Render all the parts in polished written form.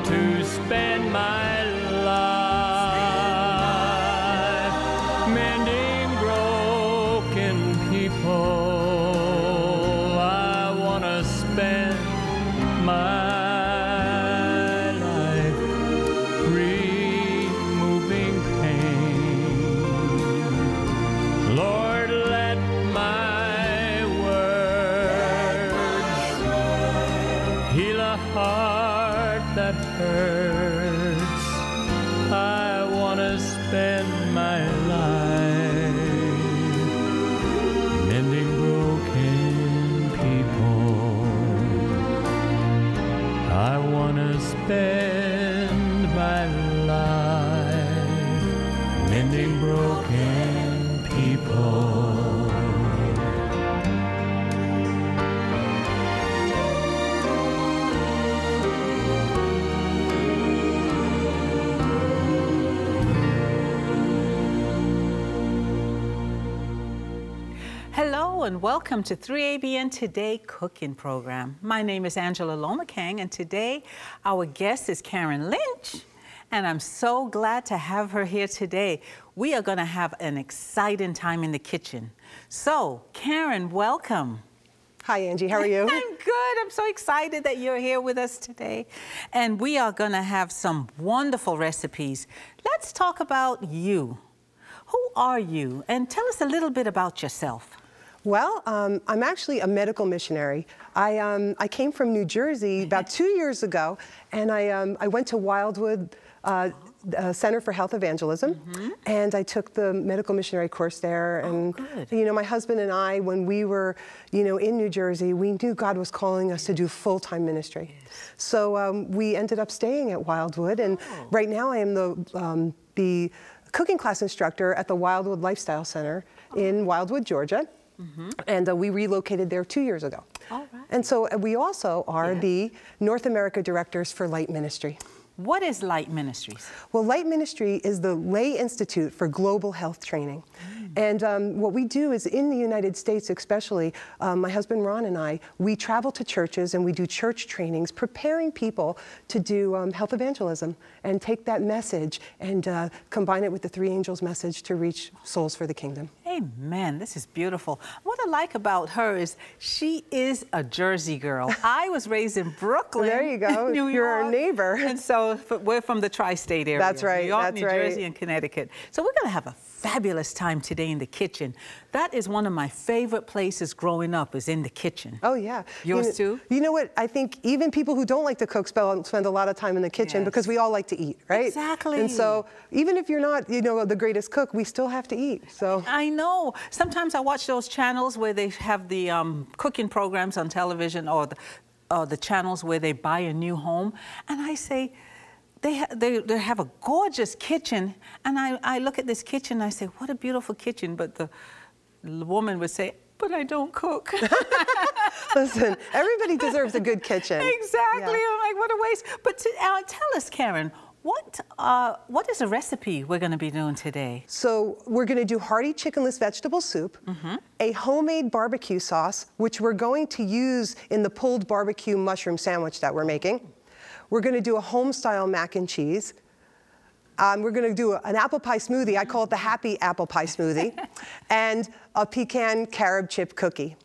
to spend my life mending broken people. I want to spend my life removing pain. Lord, let my words heal a heart that hurts. I want to spend my life mending broken people. I want to spend my life mending broken people. Hello and welcome to 3ABN Today Cooking Program. My name is Angela Lomakang, and today our guest is Carin Lynch, and I'm so glad to have her here today. We are going to have an exciting time in the kitchen. So, Carin, welcome. Hi, Angie. How are you? I'm good. I'm so excited that you're here with us today. And we are going to have some wonderful recipes. Let's talk about you. Who are you? And tell us a little bit about yourself. Well, I'm actually a medical missionary. I came from New Jersey about 2 years ago, and I went to Wildwood Center for Health Evangelism, and I took the medical missionary course there. And you know, my husband and I, when we were, you know, in New Jersey, we knew God was calling us to do full-time ministry. So we ended up staying at Wildwood, and right now I am the cooking class instructor at the Wildwood Lifestyle Center in Wildwood, Georgia. And we relocated there 2 years ago. All right. And so we also are the North America Directors for Light Ministry. What is Light Ministries? Well, Light Ministry is the lay institute for global health training. And what we do is, in the United States especially, my husband Ron and I, we travel to churches and we do church trainings, preparing people to do health evangelism and take that message and combine it with the Three Angels message to reach souls for the kingdom. Amen. This is beautiful. What I like about her is she is a Jersey girl. I was raised in Brooklyn. There you go. New You're York. our neighbor. And so we're from the tri-state area. That's right. New York, that's New right. Jersey, and Connecticut. So we're going to have a fabulous time today in the kitchen. That is one of my favorite places growing up, is in the kitchen. Oh, yeah. Yours too? You know what? I think even people who don't like to cook spend a lot of time in the kitchen because we all like to eat, right? Exactly. And so even if you're not, you know, the greatest cook, we still have to eat. So I know. Sometimes I watch those channels where they have the cooking programs on television, or the channels where they buy a new home, and I say, they have a gorgeous kitchen, and I look at this kitchen and I say, what a beautiful kitchen, but the woman would say, but I don't cook. listen, everybody deserves a good kitchen. Exactly. Yeah. I'm like, what a waste. But tell us, Carin, what is a recipe we're going to be doing today? So we're going to do hearty chickenless vegetable soup, a homemade barbecue sauce, which we're going to use in the pulled barbecue mushroom sandwich that we're making. We're going to do a home-style mac and cheese. We're going to do an apple pie smoothie. I call it the happy apple pie smoothie. And a pecan carob chip cookie.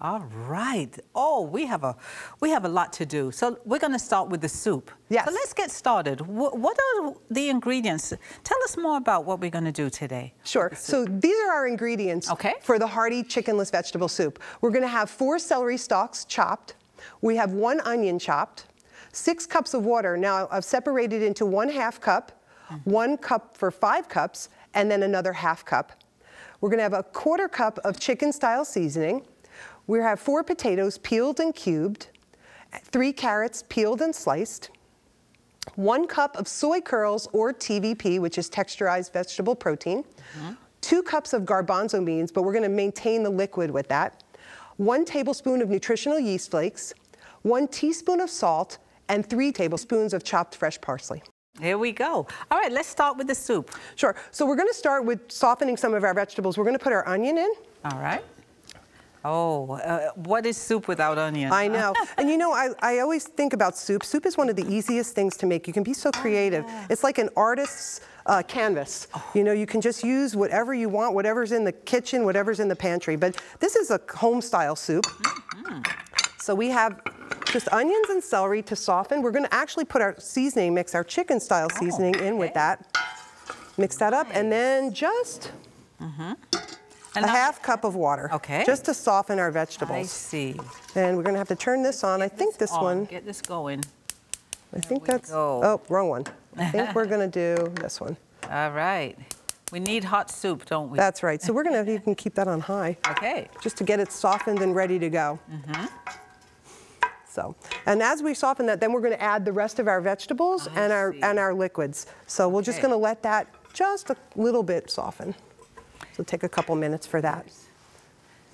All right. Oh, we have a lot to do. So we're going to start with the soup. Yes. So let's get started. What are the ingredients? Tell us more about what we're going to do today. Sure. So these are our ingredients for the hearty chickenless vegetable soup. We're going to have 4 celery stalks chopped. We have 1 onion chopped. 6 cups of water. Now I've separated into 1/2 cup, 1 cup for 5 cups, and then another 1/2 cup. We're going to have a 1/4 cup of chicken-style seasoning. We have 4 potatoes peeled and cubed, 3 carrots peeled and sliced, 1 cup of soy curls or TVP, which is texturized vegetable protein, 2 cups of garbanzo beans, but we're going to maintain the liquid with that, 1 tablespoon of nutritional yeast flakes, 1 teaspoon of salt, and 3 tablespoons of chopped fresh parsley. Here we go. All right, let's start with the soup. Sure. So we're going to start with softening some of our vegetables. We're going to put our onion in. All right. Oh, what is soup without onion? I know. And you know, I always think about soup. Soup is one of the easiest things to make. You can be so creative. Yeah. It's like an artist's canvas. You know, you can just use whatever you want, whatever's in the kitchen, whatever's in the pantry. But this is a home-style soup. So we have just onions and celery to soften. We're going to actually put our seasoning mix, our chicken-style seasoning in with that. Mix that up, and then just a half cup of water. Okay. Just to soften our vegetables. I see. And we're going to have to turn this on. I think this one. Get this going. I think that's. Oh, wrong one. I think we're going to do this one. All right. We need hot soup, don't we? That's right. So we're going to even keep that on high. Okay. Just to get it softened and ready to go. So, and as we soften that, then we're going to add the rest of our vegetables and our liquids. So we're just going to let that just a little bit soften. So take a couple minutes for that.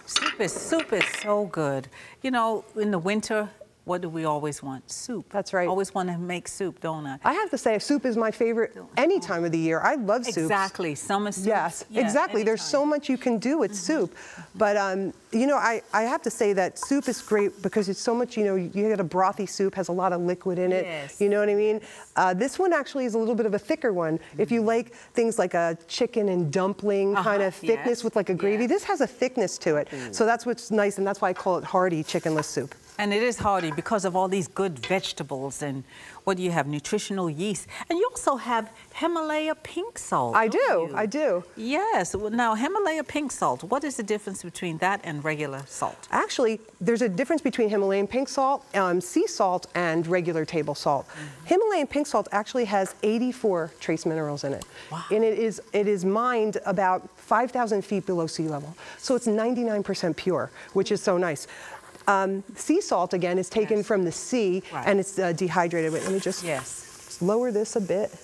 Soup is so good. You know, in the winter, what do we always want? Soup. That's right. Always want to make soup, don't I? I have to say, soup is my favorite any time of the year. I love soup. Exactly. Summer soup. Yes, exactly. There's so much you can do with soup. But, you know, I have to say that soup is great because it's so much, you know, you get a brothy soup, has a lot of liquid in it. Yes. You know what I mean? This one actually is a little bit of a thicker one. If you like things like a chicken and dumpling kind of thickness with like a gravy, this has a thickness to it. So that's what's nice, and that's why I call it hearty chickenless soup. And it is hearty because of all these good vegetables and what do you have? Nutritional yeast. And you also have Himalaya pink salt. I do. Yes. Now, Himalaya pink salt, what is the difference between that and regular salt? Actually, there's a difference between Himalayan pink salt, sea salt, and regular table salt. Himalayan pink salt actually has 84 trace minerals in it. Wow. And it is mined about 5,000 feet below sea level. So it's 99% pure, which is so nice. Sea salt, again, is taken from the sea, and it's dehydrated. Wait, let me just lower this a bit.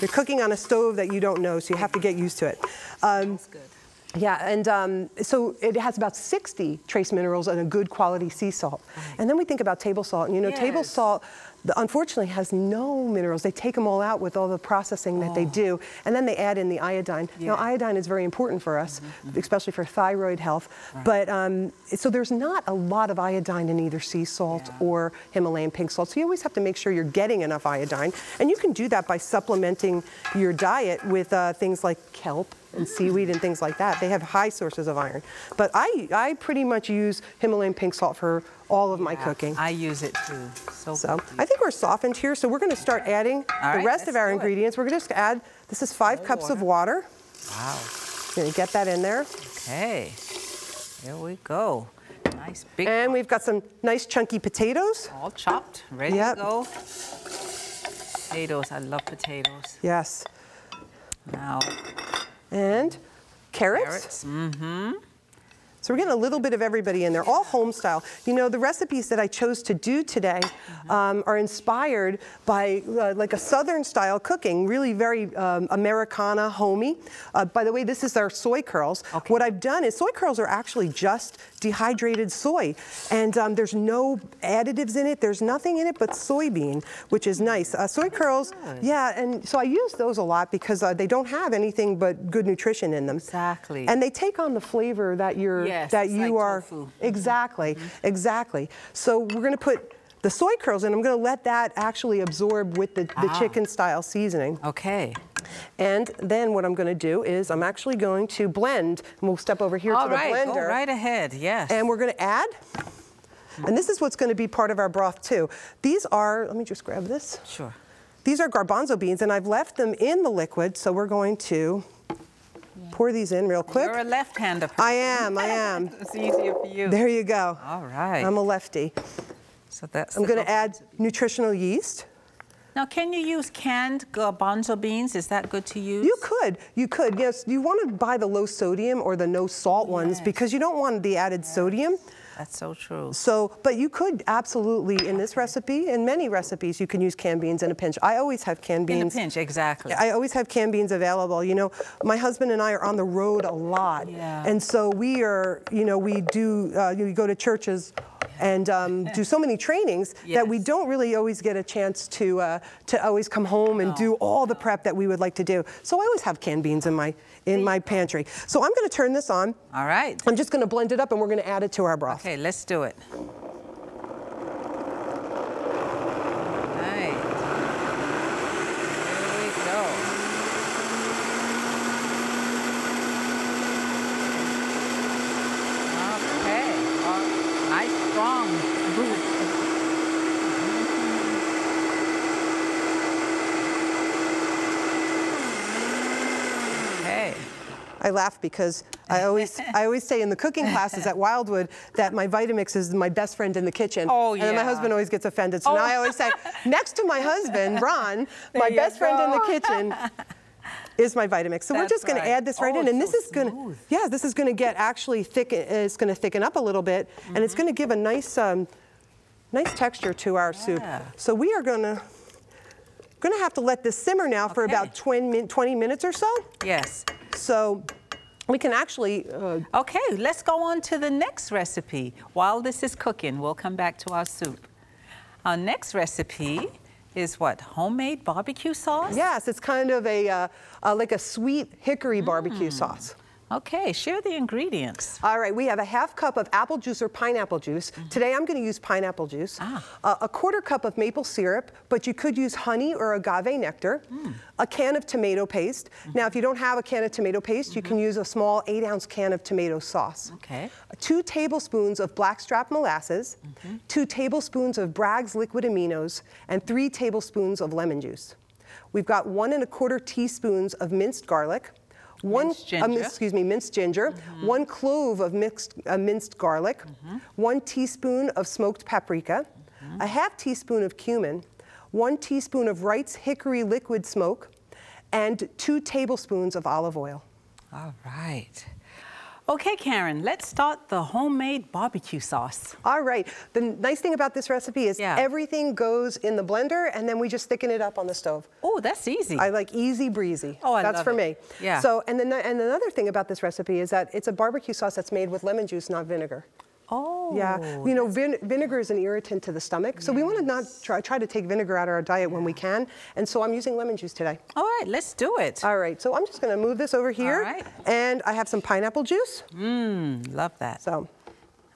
You're cooking on a stove that you don't know, so you have to get used to it. That's good. Yeah, and so it has about 60 trace minerals and a good quality sea salt. And then we think about table salt, and you know, table salt, unfortunately, has no minerals. They take them all out with all the processing that they do, and then they add in the iodine. Now, iodine is very important for us, especially for thyroid health, but so there's not a lot of iodine in either sea salt or Himalayan pink salt, so you always have to make sure you're getting enough iodine, and you can do that by supplementing your diet with things like kelp and seaweed and things like that. They have high sources of iron. But I pretty much use Himalayan pink salt for all of my cooking. I use it too. So I think we're softened here, so we're going to start adding the rest of our ingredients. We're going to just add, this is 5 cups of water. Wow. Going to get that in there. Okay. Here we go. Nice big. And we've got some nice chunky potatoes. All chopped, ready to go. Potatoes, I love potatoes. Yes. Now. And carrots. So we're getting a little bit of everybody in there, all home style. You know, the recipes that I chose to do today are inspired by like a Southern style cooking, really very Americana, homey. By the way, this is our soy curls. What I've done is soy curls are actually just dehydrated soy, and there's no additives in it. There's nothing in it but soybean, which is nice. Soy curls, and so I use those a lot because they don't have anything but good nutrition in them. Exactly. And they take on the flavor that you're tofu. Exactly. So we're going to put the soy curls in. I'm going to let that actually absorb with the chicken style seasoning. Okay. And then what I'm going to do is I'm actually going to blend, and we'll step over here to the blender. Go right ahead, yes. And we're going to add, and this is what's going to be part of our broth too. These are, let me just grab this. Sure. These are garbanzo beans, and I've left them in the liquid, so we're going to pour these in real quick. You're a left-hander. I am. It's easier for you. There you go. All right. I'm a lefty. So that's I'm going to add nutritional yeast. Now, can you use canned garbanzo beans? Is that good to use? You could. Yes, you want to buy the low sodium or the no salt ones because you don't want the added sodium. That's so true. So, but you could absolutely, in this recipe, in many recipes, you can use canned beans in a pinch. I always have canned beans. In a pinch, exactly. I always have canned beans available. You know, my husband and I are on the road a lot. And so we are, you know, we do, we go to churches and do so many trainings that we don't really always get a chance to always come home and do all the prep that we would like to do. So I always have canned beans in my pantry. So I'm going to turn this on. All right. I'm just going to blend it up and we're going to add it to our broth. Okay, let's do it. I laugh because I always say in the cooking classes at Wildwood that my Vitamix is my best friend in the kitchen. Oh, yeah. And then my husband always gets offended. So now I always say, next to my husband, Ron, my best friend in the kitchen is my Vitamix. So we're just going to add this right in. And this is going to, this is going to get actually thick. It's going to thicken up a little bit. And it's going to give a nice, nice texture to our soup. So we are going to have to let this simmer now for about 20 minutes or so. Yes. So we can actually... Okay, let's go on to the next recipe. While this is cooking, we'll come back to our soup. Our next recipe is what? Homemade barbecue sauce? Yes, it's kind of a like a sweet hickory barbecue sauce. Okay, share the ingredients. All right, we have a ½ cup of apple juice or pineapple juice. Today I'm going to use pineapple juice. A ¼ cup of maple syrup, but you could use honey or agave nectar. A can of tomato paste. Now, if you don't have a can of tomato paste, you can use a small 8-ounce can of tomato sauce. Okay. 2 tablespoons of blackstrap molasses, 2 tablespoons of Bragg's liquid aminos, and 3 tablespoons of lemon juice. We've got 1 1/4 teaspoons of minced garlic, minced ginger, 1 clove of minced garlic, 1 teaspoon of smoked paprika, a ½ teaspoon of cumin, 1 teaspoon of Wright's hickory liquid smoke, and 2 tablespoons of olive oil. All right. Okay, Carin, let's start the homemade barbecue sauce. All right. The nice thing about this recipe is everything goes in the blender and then we just thicken it up on the stove. Oh, that's easy. I like easy breezy. Oh, that's for me. Yeah. So, and another thing about this recipe is that it's a barbecue sauce that's made with lemon juice, not vinegar. Oh. Yeah, you know, vinegar is an irritant to the stomach, so we want to not try to take vinegar out of our diet when we can, and so I'm using lemon juice today. All right, let's do it. All right, so I'm just going to move this over here, and I have some pineapple juice. Love that. So,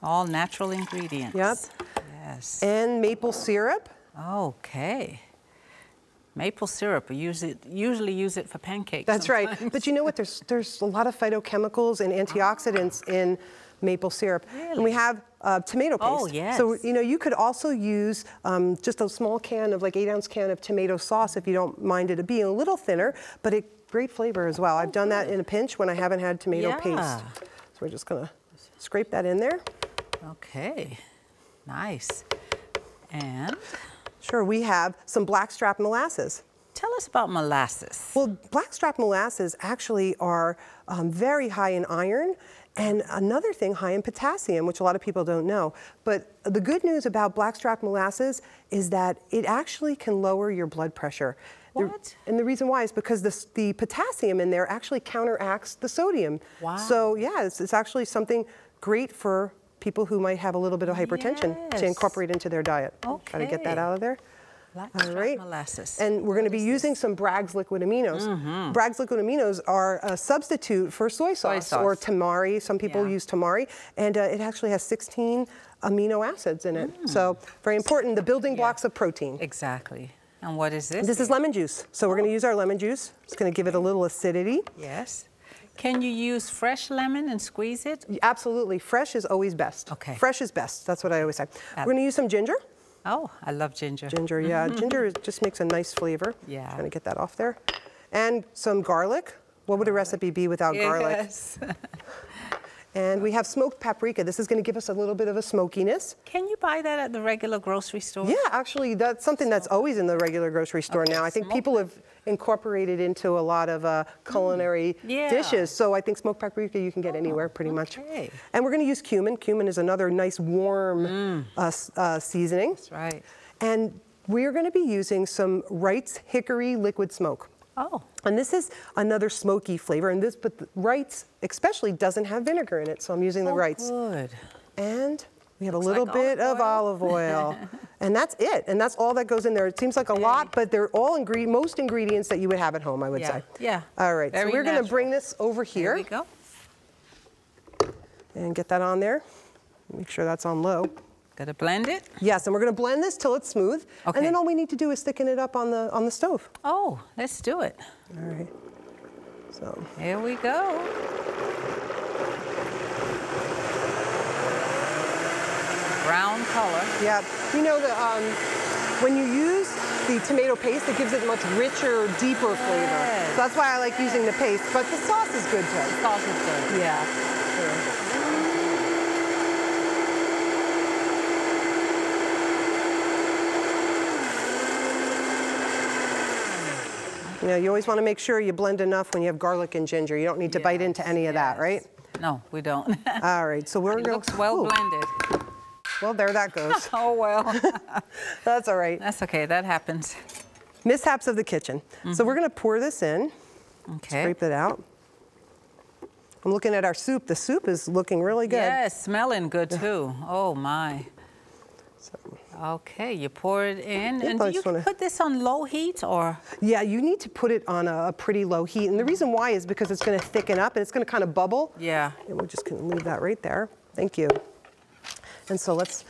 all natural ingredients. Yep. Yes. And maple syrup. Okay. Maple syrup, we usually use it for pancakes. That's sometimes. right, but you know what, there's a lot of phytochemicals and antioxidants in maple syrup. Really? And we have tomato paste. Oh, yes. So, you know, you could also use just a small can of, like 8-ounce can of tomato sauce if you don't mind it being a little thinner, but great flavor as well. I've done that in a pinch when I haven't had tomato paste. So we're just gonna scrape that in there. Okay, nice. And? Sure, we have some blackstrap molasses. Tell us about molasses. Well, blackstrap molasses actually are very high in iron, and another thing, high in potassium, which a lot of people don't know. But the good news about blackstrap molasses is that it actually can lower your blood pressure. What? And the reason why is because the potassium in there actually counteracts the sodium. Wow. So yeah, it's actually something great for people who might have a little bit of hypertension to incorporate into their diet. Okay. Try to get that out of there. All right. Molasses. And we're going to be using some Bragg's liquid aminos. Bragg's liquid aminos are a substitute for soy sauce or tamari. Some people use tamari, and it actually has 16 amino acids in it. So very important, the building blocks of protein. Exactly. And what is this? This is lemon juice. So we're going to use our lemon juice. It's going to give it a little acidity. Yes. Can you use fresh lemon and squeeze it? Absolutely. Fresh is always best. Okay. Fresh is best. That's what I always say. We're going to use some ginger. Oh, I love ginger. Ginger, yeah. Ginger just makes a nice flavor. Yeah. Trying to get that off there. And some garlic. What would a recipe be without garlic? Yes. And we have smoked paprika. This is going to give us a little bit of a smokiness. Can you buy that at the regular grocery store? Yeah, actually, that's something that's always in the regular grocery store now. I think people have incorporated into a lot of culinary dishes. So I think smoked paprika you can get anywhere pretty much. And we're going to use cumin. Cumin is another nice warm seasoning. That's right. And we're going to be using some Wright's hickory liquid smoke. Oh. And this is another smoky flavor, but the Wright's especially doesn't have vinegar in it, so I'm using the Wright's. Good. And We have a little bit of olive oil. And that's it. And that's all that goes in there. It seems like a lot, but they're all most ingredients that you would have at home, I would say. Yeah. All right, so we're going to bring this over here. Here we go. And get that on there. Make sure that's on low. Got to blend it? Yes, and we're going to blend this till it's smooth. Okay. And then all we need to do is thicken it up on the stove. Oh, let's do it. All right. So here we go. Brown color. Yeah. You know, when you use the tomato paste, it gives it much richer, deeper flavor. So that's why I like using the paste. But the sauce is good too. The sauce is good. Yeah. You know, you always want to make sure you blend enough when you have garlic and ginger. You don't need to bite into any of that, right? No, we don't. All right, so we're going to... It looks well blended. Well, there that goes. Oh, well. That's all right. That's okay, that happens. Mishaps of the kitchen. So we're going to pour this in. Okay. Scrape it out. I'm looking at our soup. The soup is looking really good. Yeah, it's smelling good too. Oh, my. So. Okay, you pour it in, Yep, and do you put this on low heat or? Yeah, you need to put it on a pretty low heat, and the reason why is because it's going to thicken up and it's going to kind of bubble. Yeah. And we're just going to leave that right there. Thank you. And so let's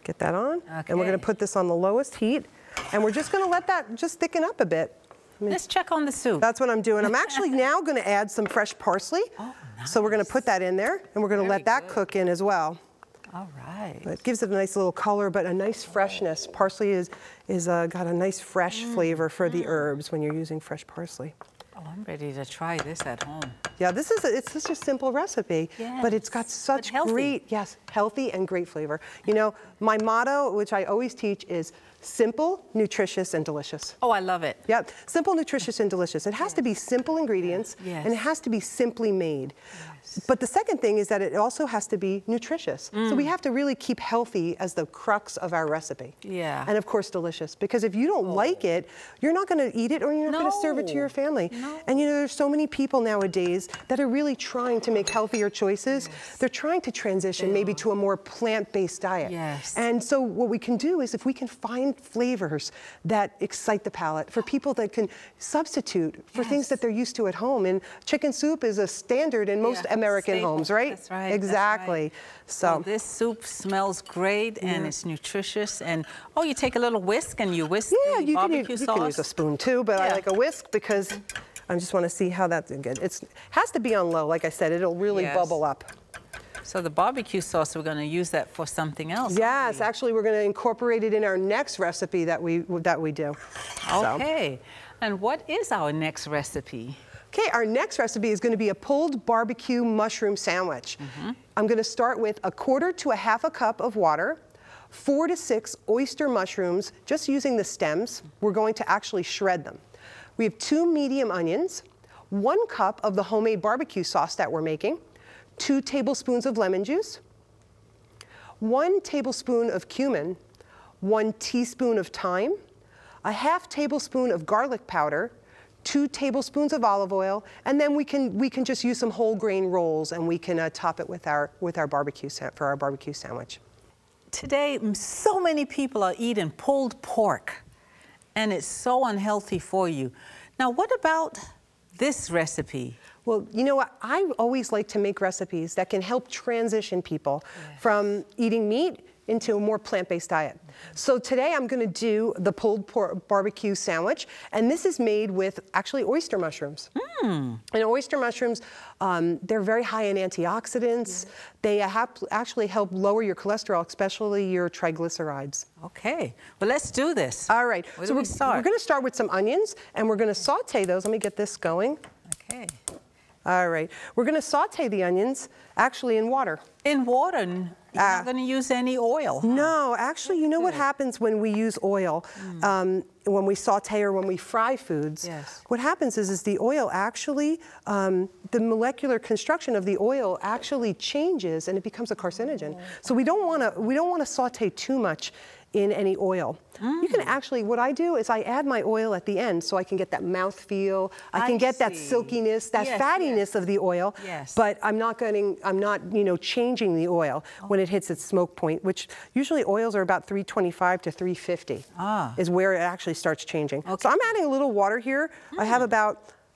get that on, and we're going to put this on the lowest heat, and we're just going to let that just thicken up a bit. Let's check on the soup. That's what I'm doing. I'm actually now going to add some fresh parsley. Oh, nice. So we're going to put that in there, and we're going to let that cook in as well. All right. It gives it a nice little color, but a nice freshness. Parsley is got a nice fresh flavor for the herbs when you're using fresh parsley. Oh, I'm ready to try this at home. Yeah, it's such a simple recipe, but it's got such great, healthy and great flavor. You know, my motto, which I always teach, is simple, nutritious, and delicious. Oh, I love it. Yep, simple, nutritious, and delicious. It has to be simple ingredients, and it has to be simply made. But the second thing is that it also has to be nutritious. So we have to really keep healthy as the crux of our recipe. Yeah. And of course delicious, because if you don't like it, you're not going to eat it or you're not going to serve it to your family. And you know, there's so many people nowadays that are really trying to make healthier choices. They're trying to transition maybe to a more plant-based diet. And so what we can do is if we can find flavors that excite the palate for people that can substitute for things that they're used to at home. And chicken soup is a standard in most American homes, right? That's right. Exactly. That's right. So well, this soup smells great and it's nutritious. And oh, you take a little whisk and you whisk the barbecue sauce. You can use a spoon too, but I like a whisk because I just want to see how that's good. It has to be on low, like I said. It'll really bubble up. So the barbecue sauce, we're going to use that for something else. Yes, actually, we're going to incorporate it in our next recipe that we do. Okay. And what is our next recipe? Okay, our next recipe is going to be a pulled barbecue mushroom sandwich. I'm going to start with 1/4 to 1/2 cup of water, 4 to 6 oyster mushrooms, just using the stems. We're going to actually shred them. We have 2 medium onions, 1 cup of the homemade barbecue sauce that we're making, 2 tablespoons of lemon juice, 1 tablespoon of cumin, 1 teaspoon of thyme, 1/2 tablespoon of garlic powder, 2 tablespoons of olive oil, and then we can just use some whole grain rolls, and we can top it with our barbecue for our barbecue sandwich. Today, so many people are eating pulled pork, and it's so unhealthy for you. Now, what about this recipe? Well, you know what? I always like to make recipes that can help transition people from eating meat into a more plant-based diet. So today I'm going to do the pulled pork barbecue sandwich, and this is made with actually oyster mushrooms. And oyster mushrooms, they're very high in antioxidants. They actually help lower your cholesterol, especially your triglycerides. Okay, well, let's do this. All right, Where so do we we're start? going to start with some onions, and we're going to saute those. Let me get this going. Okay. All right, we're going to saute the onions actually in water. In water? You're not going to use any oil? Huh? No, actually, you know what happens when we use oil, when we saute or when we fry foods? What happens is the oil actually, the molecular construction of the oil actually changes and it becomes a carcinogen. So we don't want to saute too much in any oil. You can actually, what I do is I add my oil at the end so I can get that mouth feel. I can get that silkiness, that fattiness of the oil. But I'm not changing the oil when it hits its smoke point, which usually oils are about 325 to 350 is where it actually starts changing. So I'm adding a little water here. I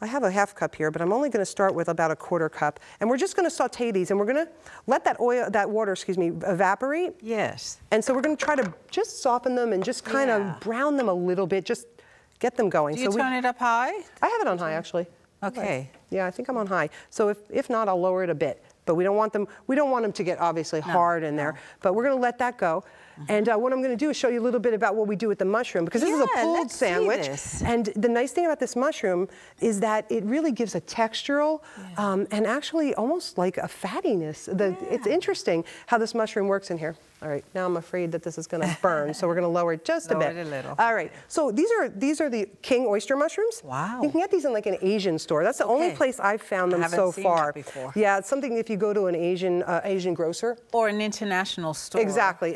have a half cup here, but I'm only going to start with about a quarter cup. And we're just going to saute these, and we're going to let that water, evaporate. Yes. And so we're going to try to just soften them and just kind of brown them a little bit, just get them going. Do you turn it up high? I have it on high, actually. Okay. Yeah, I think I'm on high. So if not, I'll lower it a bit. But we don't want them to get obviously hard in there. But we're going to let that go. And what I'm going to do is show you a little bit about what we do with the mushroom, because this is a pulled sandwich. And the nice thing about this mushroom is that it really gives a textural and actually almost like a fattiness. It's interesting how this mushroom works in here. All right, now I'm afraid that this is going to burn, so we're going to lower it just a bit. Lower it a little. All right, so these are the king oyster mushrooms. Wow. You can get these in like an Asian store. That's the only place I've found them so far. Before. Yeah, it's something if you go to an Asian grocer. Or an international store. Exactly.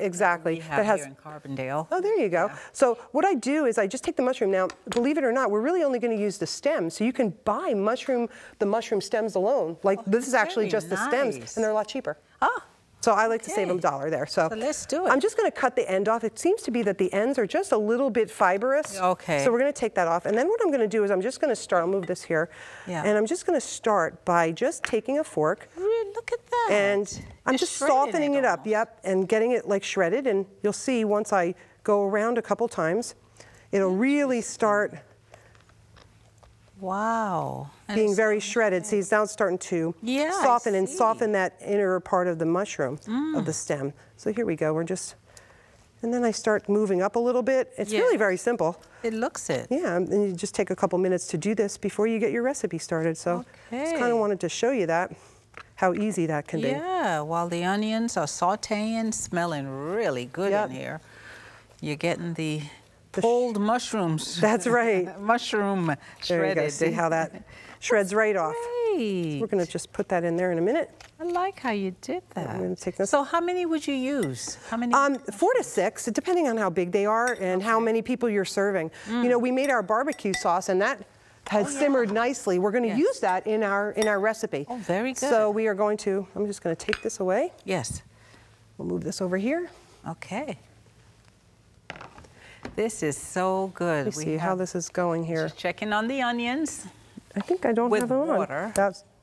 We have here in Carbondale. Oh, there you go. Yeah. So what I do is I just take the mushroom. Now, believe it or not, we're really only going to use the stems. So you can buy the mushroom stems alone. Like this is actually just the stems, and they're a lot cheaper. So I like to save them $1 there. So let's do it. I'm just going to cut the end off. It seems to be that the ends are just a little bit fibrous. Okay. So we're going to take that off. And then what I'm going to do is I'm just going to start. I'll move this here. Yeah. And I'm just going to start by just taking a fork. Look at that. And I'm just softening it up. Yep. And getting it like shredded. And you'll see once I go around a couple times, it'll really start. Wow. Being very shredded. See, now it's starting to soften that inner part of the mushroom, of the stem. So here we go. And then I start moving up a little bit. It's really very simple. It looks it. Yeah, and you just take a couple minutes to do this before you get your recipe started. So just kind of wanted to show you that, how easy that can be. Yeah, while the onions are sauteing, smelling really good in here, you're getting the pulled mushrooms. That's right. Mushroom shredded. There you go. See how that shreds right off. Great. We're going to just put that in there in a minute. I like how you did that. I'm going to take this. So how many would you use? How many? 4 to 6, depending on how big they are and how many people you're serving. You know, we made our barbecue sauce, and that has simmered nicely. We're going to use that in our recipe. Oh, very good. So we are going to. I'm just going to take this away. Yes. We'll move this over here. Okay. This is so good. Let me see how this is going here. Just checking on the onions. I think I don't have it on. With water.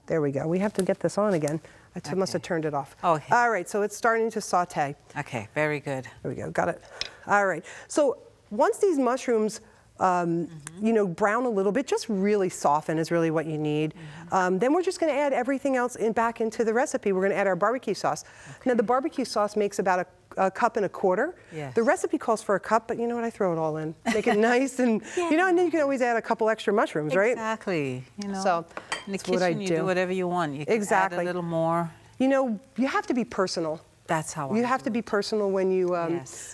There we go. We have to get this on again. I must have turned it off. Okay. All right, so it's starting to saute. Okay, very good. There we go, got it. All right, so once these mushrooms, you know, brown a little bit, just really soften is really what you need. Then we're just going to add everything else back into the recipe. We're going to add our barbecue sauce. Now, the barbecue sauce makes about a cup and a quarter. Yes. The recipe calls for a cup, but you know what? I throw it all in. Make it nice, and you know, and then you can always add a couple extra mushrooms, right? Exactly. You know, so in the kitchen, you do whatever you want. You can add a little more. You know, you have to be personal. That's how you have to be personal when you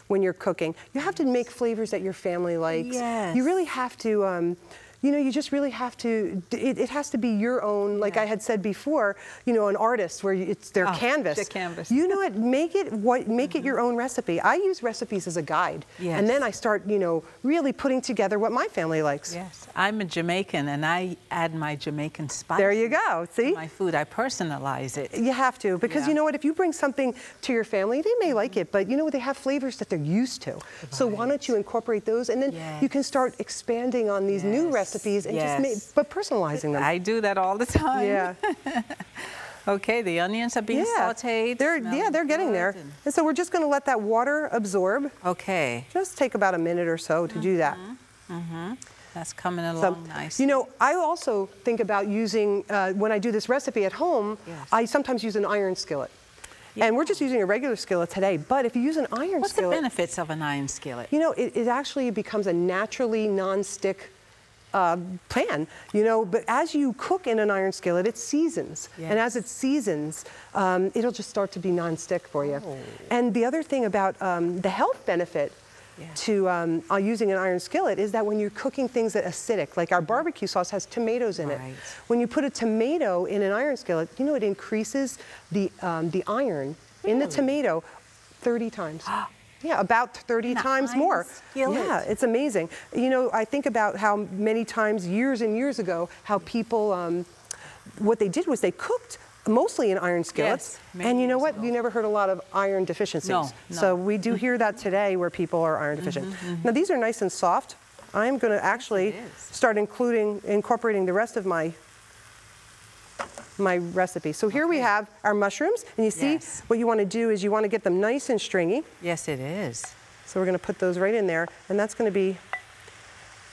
when you're cooking. You have to make flavors that your family likes. Yes. You really have to. You know, you just really have to, it has to be your own, like I had said before, you know, an artist where it's their canvas. The canvas. You know what, make it your own recipe. I use recipes as a guide. Yes. And then I start, you know, really putting together what my family likes. Yes. I'm a Jamaican, and I add my Jamaican spices. There you go, see? To my food, I personalize it. You have to, because you know what, if you bring something to your family, they may like it, but you know, they have flavors that they're used to. Right. So why don't you incorporate those, and then you can start expanding on these new recipes. And but personalizing them. I do that all the time. Yeah. Okay, the onions are being sauteed. They're getting there. And so we're just going to let that water absorb. Okay. Just take about a minute or so to do that. That's coming along nice. You know, I also think about using, when I do this recipe at home, I sometimes use an iron skillet. And we're just using a regular skillet today, but if you use an iron skillet... What's the benefits of an iron skillet? You know, it actually becomes a naturally non-stick pan, you know, but as you cook in an iron skillet, it seasons. Yes. And as it seasons, it'll just start to be non-stick for you. Oh. And the other thing about the health benefit to using an iron skillet is that when you're cooking things that are acidic, like our barbecue sauce has tomatoes in it. When you put a tomato in an iron skillet, you know, it increases the iron in the tomato 30 times. Yeah, about 30 times more. Yeah, it's amazing. You know, I think about how many times years and years ago, how people, what they did was they cooked mostly in iron skillets. Yes, and you know what? You never heard a lot of iron deficiencies. No. So we do hear that today where people are iron deficient. Now these are nice and soft. I'm going to actually start incorporating the rest of my recipe. So here we have our mushrooms, and you see what you want to do is you want to get them nice and stringy. Yes, it is. So we're going to put those right in there, and that's going to be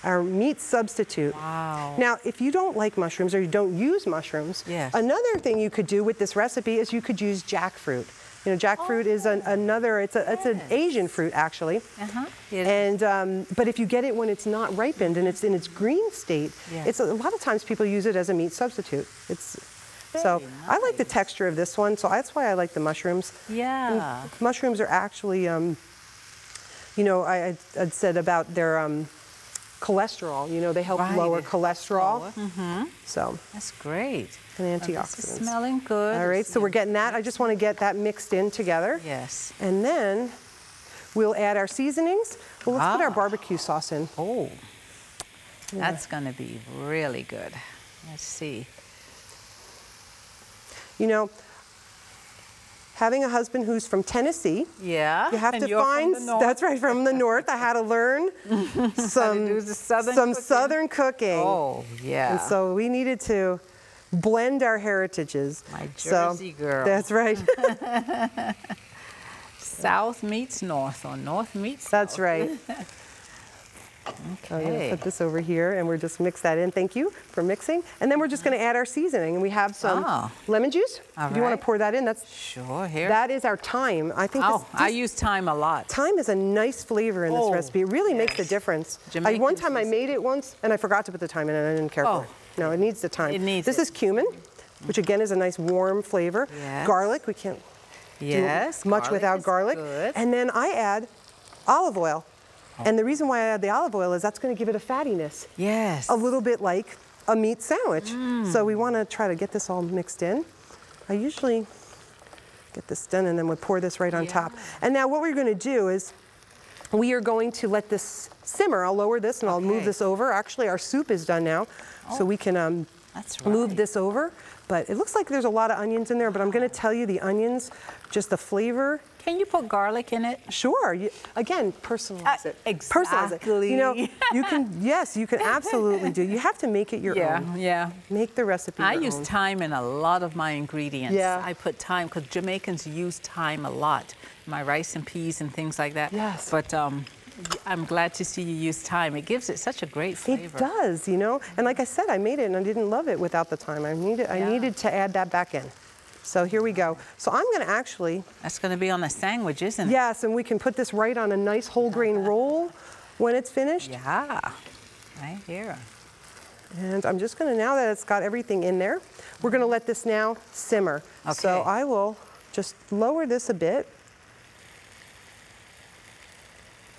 our meat substitute. Wow. Now, if you don't like mushrooms or you don't use mushrooms, another thing you could do with this recipe is you could use jackfruit. You know, jackfruit is another, it's an Asian fruit actually. And, but if you get it when it's not ripened and it's in its green state, it's a lot of times people use it as a meat substitute. So I like the texture of this one, so that's why I like the mushrooms. Yeah. And mushrooms are actually, you know, I'd said about their cholesterol, you know, they help lower cholesterol. So that's great. And antioxidants. This is smelling good. All right, so we're getting that. I just want to get that mixed in together. Yes. And then we'll add our seasonings. Well, let's put our barbecue sauce in. Oh, that's going to be really good. Let's see. You know, having a husband who's from Tennessee, you have to find, that's right, from the north. I had to learn some southern cooking. Oh, yeah. And so we needed to blend our heritages. My Jersey girl. That's right. South meets north, or north meets south. That's right. Okay. I'm going to put this over here, and we're just mix that in. Thank you for mixing. And then we're just going to add our seasoning, and we have some lemon juice. Do you want to pour that in? That's sure. Here. That is our thyme. I think. I use thyme a lot. Thyme is a nice flavor in this recipe. It really makes a difference. One time I made it once, and I forgot to put the thyme in, and I didn't care for it. No, it needs the thyme. It needs this is cumin, which again is a nice warm flavor. Garlic, we can't do much without garlic. Good. And then I add olive oil. And the reason why I add the olive oil is that's going to give it a fattiness. Yes. A little bit like a meat sandwich. So we want to try to get this all mixed in. I usually get this done and then we'll pour this right on top. And now what we're going to do is we are going to let this simmer. I'll lower this and I'll move this over. Actually, our soup is done now, so we can move this over. But it looks like there's a lot of onions in there, but I'm going to tell you the onions, just the flavor. Can you put garlic in it? Sure. Again, personalize it. Exactly. Personalize it. You know, you can, yes, you can absolutely do. You have to make it your own. Yeah. Make the recipe I your use own. thyme in a lot of my ingredients. I put thyme, because Jamaicans use thyme a lot. My rice and peas and things like that. Yes. But I'm glad to see you use thyme. It gives it such a great flavor. It does, you know. And like I said, I made it and I didn't love it without the thyme. I needed to add that back in. So here we go. So I'm going to actually... That's going to be on a sandwich, isn't it? Yes, and we can put this right on a nice whole grain roll when it's finished. Yeah, right here. And I'm just going to, now that it's got everything in there, we're going to let this now simmer. Okay. So I will just lower this a bit.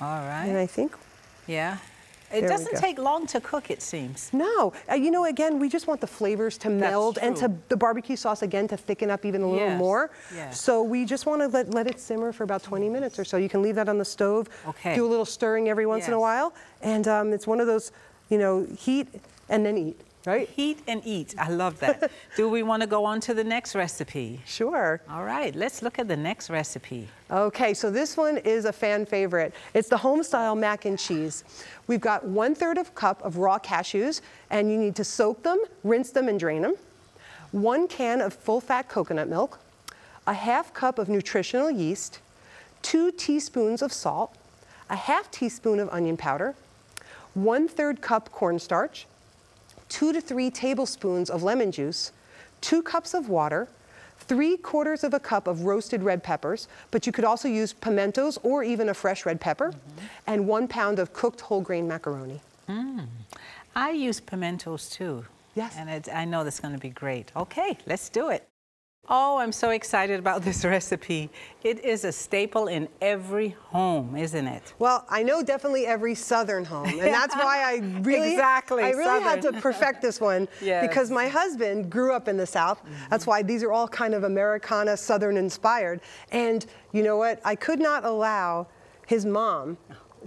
All right. And I think... Yeah. It doesn't take long to cook, it seems. No. You know, again, we just want the flavors to meld and to the barbecue sauce, again, to thicken up even a little more. So we just want to let it simmer for about 20 minutes or so. You can leave that on the stove, do a little stirring every once in a while. And it's one of those, you know, heat and then eat. Right? Heat and eat. I love that. Do we want to go on to the next recipe? Sure. All right, let's look at the next recipe. Okay, so this one is a fan favorite. It's the Homestyle Mac and Cheese. We've got 1/3 cup of raw cashews, and you need to soak them, rinse them, and drain them. 1 can of full-fat coconut milk, a 1/2 cup of nutritional yeast, 2 teaspoons of salt, a 1/2 teaspoon of onion powder, 1/3 cup cornstarch, 2 to 3 tablespoons of lemon juice, 2 cups of water, 3/4 cup of roasted red peppers, but you could also use pimentos or even a fresh red pepper, and 1 pound of cooked whole grain macaroni. I use pimentos too. Yes. And I know that's going to be great. Okay, let's do it. Oh, I'm so excited about this recipe. It is a staple in every home, isn't it? Well, I know definitely every Southern home, and that's why I really, had to perfect this one, because my husband grew up in the South. That's why these are all kind of Americana, Southern inspired. And you know what? I could not allow his mom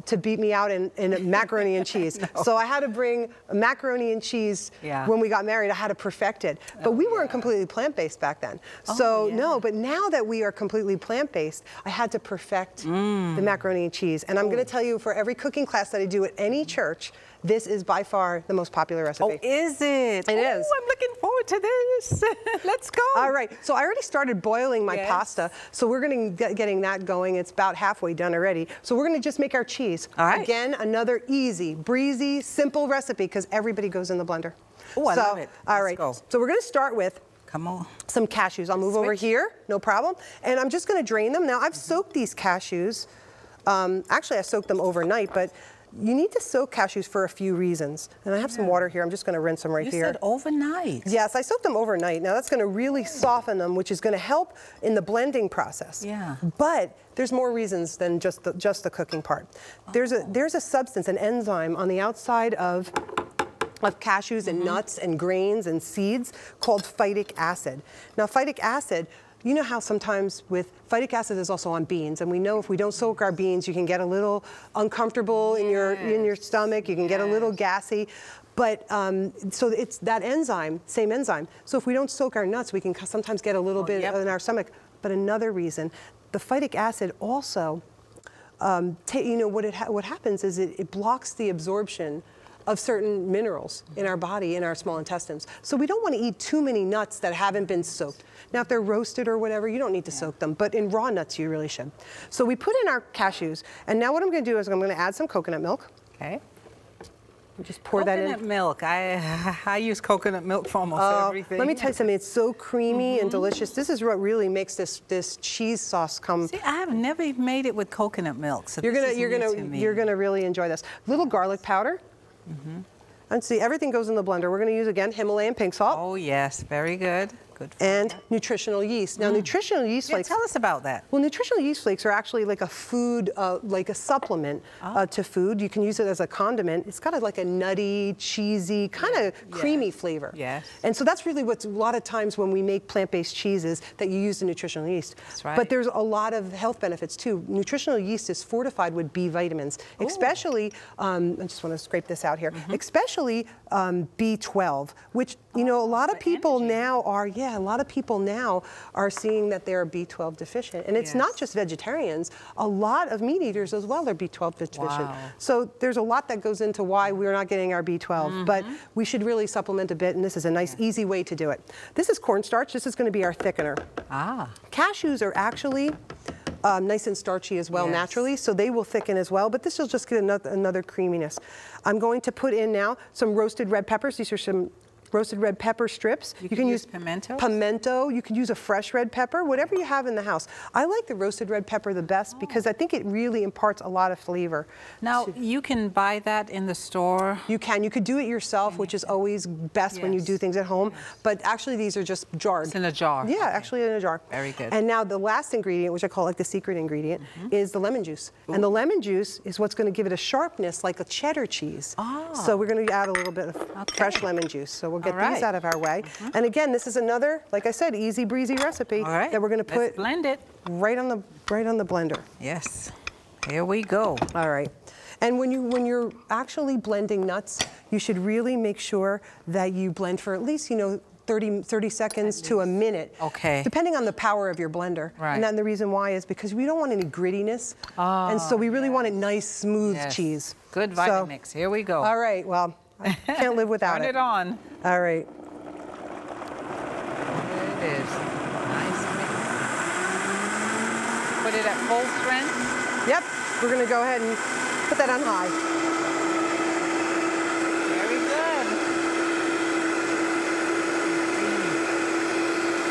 to beat me out in macaroni and cheese. No. So I had to bring macaroni and cheese when we got married. I had to perfect it. But we weren't completely plant-based back then. So no, but now that we are completely plant-based, I had to perfect the macaroni and cheese. And I'm going to tell you, for every cooking class that I do at any church, this is by far the most popular recipe. Oh, is it? It is. I'm looking forward to this. Let's go. All right. So I already started boiling my pasta. So we're going to getting that going. It's about halfway done already. So we're going to just make our cheese. All right. Again, another easy, breezy, simple recipe because everybody goes in the blender. Oh, I love it. All right. Let's go. So we're going to start with some cashews. I'll move over here, no problem. And I'm just going to drain them. Now, I've soaked these cashews. Actually, I soaked them overnight, but you need to soak cashews for a few reasons. And I have some water here. I'm just going to rinse them right here. You said overnight. Yes, I soaked them overnight. Now, that's going to really soften them, which is going to help in the blending process. Yeah. But there's more reasons than just the cooking part. There's a substance, an enzyme on the outside of cashews and nuts and grains and seeds called phytic acid. Now, phytic acid, you know how sometimes with phytic acid is also on beans, and we know if we don't soak our beans, you can get a little uncomfortable in your stomach, you can get a little gassy. But so it's that enzyme, same enzyme. So if we don't soak our nuts, we can sometimes get a little bit in our stomach. But another reason, the phytic acid also, what happens is it blocks the absorption of certain minerals in our body, in our small intestines. So we don't want to eat too many nuts that haven't been soaked. Now, if they're roasted or whatever, you don't need to soak them, but in raw nuts, you really should. So we put in our cashews, and now what I'm going to do is I'm going to add some coconut milk. Okay. Just pour that in. Coconut milk. I use coconut milk for almost everything. Let me tell you something. It's so creamy and delicious. This is what really makes this cheese sauce come. See, I have never made it with coconut milk, so you're gonna really enjoy this. Little garlic powder. And see, everything goes in the blender. We're going to use, again, Himalayan pink salt. Oh, yes. Very good. Good. And nutritional yeast. Now, nutritional yeast flakes. Tell us about that. Well, nutritional yeast flakes are actually like a food, like a supplement to food. You can use it as a condiment. It's got like a nutty, cheesy, kind of creamy flavor. Yes. And so that's really what's a lot of times when we make plant-based cheeses that you use the nutritional yeast. That's right. But there's a lot of health benefits too. Nutritional yeast is fortified with B vitamins, especially, I just want to scrape this out here, especially B12, which, you know, a lot of people now are, a lot of people now are seeing that they're B12 deficient. And it's not just vegetarians. A lot of meat eaters as well are B12 deficient. Wow. So there's a lot that goes into why we're not getting our B12. But we should really supplement a bit, and this is a nice, easy way to do it. This is cornstarch. This is going to be our thickener. Cashews are actually nice and starchy as well naturally, so they will thicken as well, but this will just get another creaminess. I'm going to put in now some roasted red peppers. These are some roasted red pepper strips. You can use pimento? Pimento. You can use a fresh red pepper, whatever you have in the house. I like the roasted red pepper the best because I think it really imparts a lot of flavor. Now, you can buy that in the store? You can. You could do it yourself, which is always best when you do things at home, but actually these are just jarred. It's in a jar. Yeah, actually in a jar. Very good. And now the last ingredient, which I call like the secret ingredient, is the lemon juice. And the lemon juice is what's going to give it a sharpness like a cheddar cheese. So we're going to add a little bit of fresh lemon juice. So we'll get these out of our way. And again, this is another, like I said, easy breezy recipe that we're going to put blend it right on the blender. Yes. Here we go. All right. And when you're actually blending nuts, you should really make sure that you blend for at least, 30 seconds to a minute. Okay. Depending on the power of your blender. Right. And then the reason why is because we don't want any grittiness. And so we really want a nice, smooth cheese. Good Vitamix. Here we go. All right. Well, I can't live without Turn it on. All right. There it is. Nice mix. Put it at full strength? Yep. We're going to go ahead and put that on high. Very good.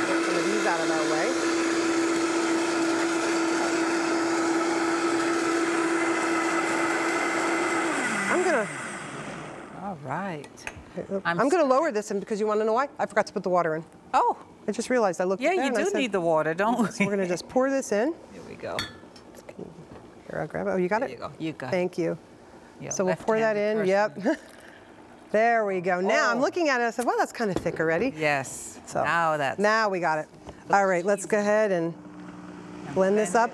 Get some of these out of our way. I'm going to... All right. I'm going to lower this because you want to know why? I forgot to put the water in. Oh. I just realized I looked at that. Yeah, you do need the water, don't we? So we're going to just pour this in. Here we go. Here, I'll grab it. Oh, you got it? There you go. You got it. Thank you. So we'll pour that in. Yep. There we go. Now I'm looking at it. I said, well, that's kind of thick already. Yes. So now we got it. All right, let's go ahead and blend this up.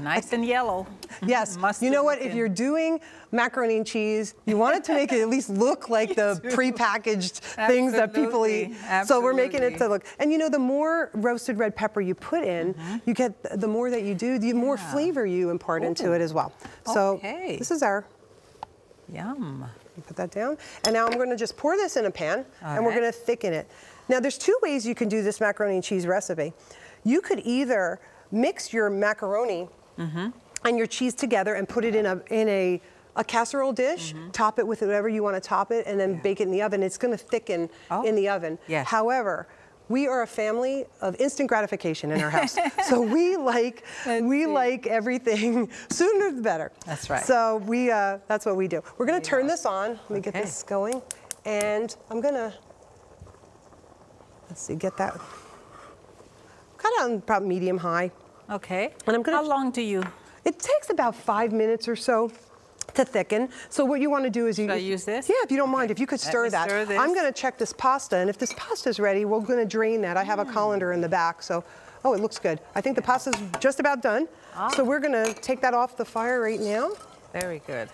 Nice and yellow. Yes. You know what? If you're doing macaroni and cheese, you want it to make it at least look like the prepackaged things that people eat. Absolutely. So we're making it to look. And you know, the more roasted red pepper you put in, you get, the more that you do, the more flavor you impart into it as well. So this is our... Yum. Put that down. And now I'm going to just pour this in a pan, and we're going to thicken it. Now, there's two ways you can do this macaroni and cheese recipe. You could either mix your macaroni and your cheese together and put it in a casserole dish, top it with whatever you want to top it, and then bake it in the oven. It's going to thicken in the oven. Yes. However, we are a family of instant gratification in our house. So we like everything sooner the better. That's right. So that's what we do. We're going to turn this on. Let me get this going. And I'm going to, let's see, get that kind of on about medium high. Okay. And I'm going to, how long do you? It takes about 5 minutes or so to thicken. So what you want to do is Should I use this? Yeah, if you don't mind, if you could stir that. I'm going to check this pasta, and if this pasta is ready, we're going to drain that. I have a colander in the back, so it looks good. I think the pasta's just about done. So we're going to take that off the fire right now. Very good.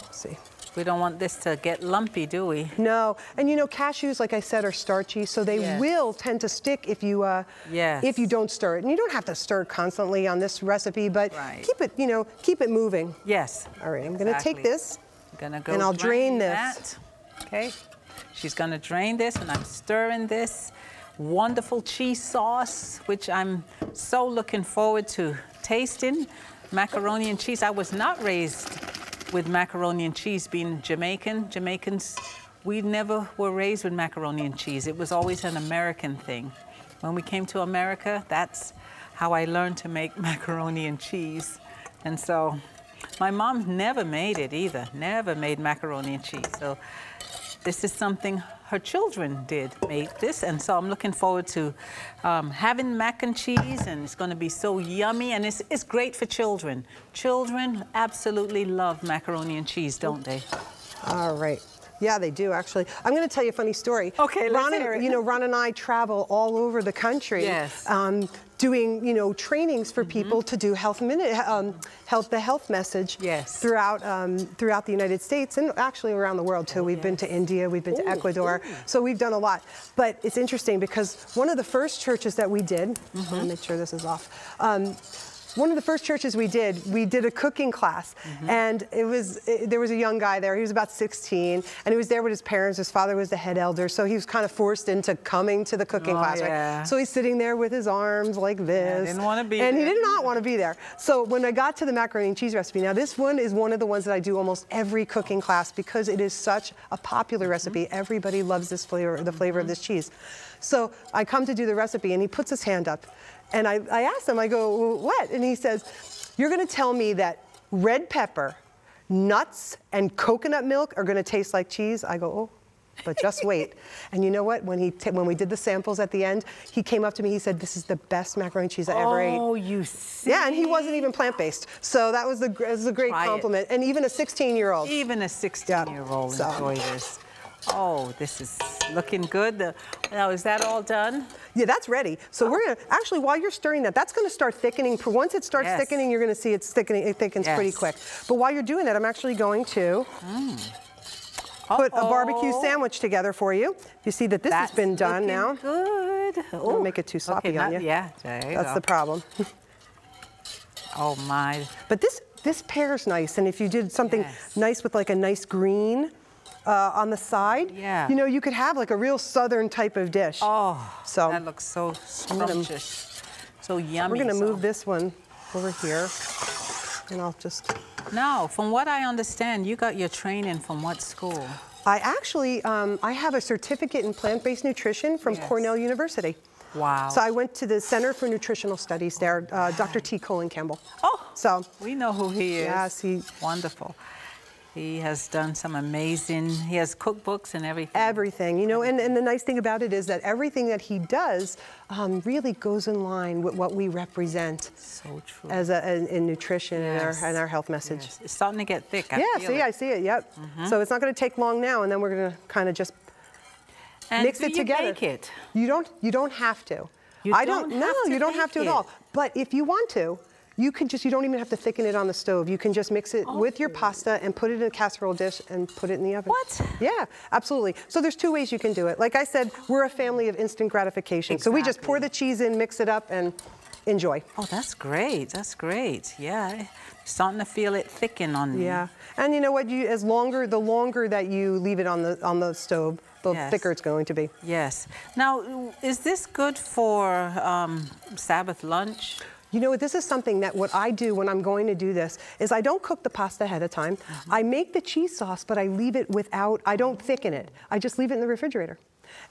Let's see. We don't want this to get lumpy, do we? No, and you know, cashews, like I said, are starchy, so they will tend to stick if you don't stir it. And you don't have to stir it constantly on this recipe, but keep it, you know, keep it moving. Yes. All right, I'm going to take this, and I'll drain this. Okay. She's going to drain this, and I'm stirring this wonderful cheese sauce, which I'm so looking forward to tasting. Macaroni and cheese. I was not raised with macaroni and cheese, being Jamaican. Jamaicans, we never were raised with macaroni and cheese. It was always an American thing. When we came to America, that's how I learned to make macaroni and cheese. And so my mom never made it either, never made macaroni and cheese. So this is something her children did make this, and so I'm looking forward to having mac and cheese, and it's going to be so yummy, and it's great for children. Children absolutely love macaroni and cheese, don't they? All right. Yeah, they do, actually. I'm going to tell you a funny story. Okay, let's hear it. You know, Ron and I travel all over the country. Doing, you know, trainings for people to do the health message throughout the United States and actually around the world too. We've been to India, we've been to Ecuador, so we've done a lot. But it's interesting because one of the first churches that we did, let me make sure this is off. One of the first churches we did a cooking class, and there was a young guy there. He was about 16, and he was there with his parents. His father was the head elder, so he was kind of forced into coming to the cooking class. Right? So he's sitting there with his arms like this. Didn't want to be there. And he did not want to be there. So when I got to the macaroni and cheese recipe, now this one is one of the ones that I do almost every cooking class because it is such a popular recipe. Everybody loves this flavor, the flavor of this cheese. So I come to do the recipe, and he puts his hand up. And I asked him, I go, what? And he says, you're going to tell me that red pepper, nuts, and coconut milk are going to taste like cheese? I go, oh, but just wait. And you know what? When we did the samples at the end, he came up to me, he said, this is the best macaroni and cheese I ever ate. Oh, you see? Yeah, and he wasn't even plant-based. So that was a great compliment. And even a 16-year-old. Even a 16-year-old enjoyed this. Oh, this is looking good. Now, is that all done? Yeah, that's ready. So we're going to, actually, while you're stirring that, that's going to start thickening. Once it starts thickening, you're going to see it's thickening. It thickens pretty quick. But while you're doing that, I'm actually going to put a barbecue sandwich together for you. You see that this has been done now. Good. Don't make it too sloppy on you. Yeah, there you That's go. the problem. Oh, my. But this pairs nice. And if you did something nice with like a nice green, on the side, you know, you could have like a real southern type of dish. Oh, so that looks so scrumptious, so yummy. We're going to move this one over here, and I'll just... Now, from what I understand, you got your training from what school? I actually, I have a certificate in plant-based nutrition from Cornell University. Wow. So I went to the Center for Nutritional Studies there, Dr. T. Colin Campbell. Oh, so we know who he is. Yes, he's wonderful. He has done some amazing, he has cookbooks and everything. Everything, you know, and the nice thing about it is that everything that he does really goes in line with what we represent. So true. As in nutrition and our health message. Yes. It's starting to get thick. I see it, yep. So it's not going to take long now, and then we're going to kind of just mix it together. Bake it? You don't have to. You don't have to at all. But if you want to, you don't even have to thicken it on the stove. You can just mix it with your pasta and put it in a casserole dish and put it in the oven. What? Yeah, absolutely. So there's 2 ways you can do it. Like I said, we're a family of instant gratification. Exactly. So we just pour the cheese in, mix it up, and enjoy. Oh, that's great. That's great. Yeah. Starting to feel it thicken on me. Yeah. And you know what? The longer that you leave it on the stove, the thicker it's going to be. Yes. Now, is this good for Sabbath lunch? You know what, this is something that what I do when I'm going to do this is I don't cook the pasta ahead of time. I make the cheese sauce, but I leave it I don't thicken it. I just leave it in the refrigerator.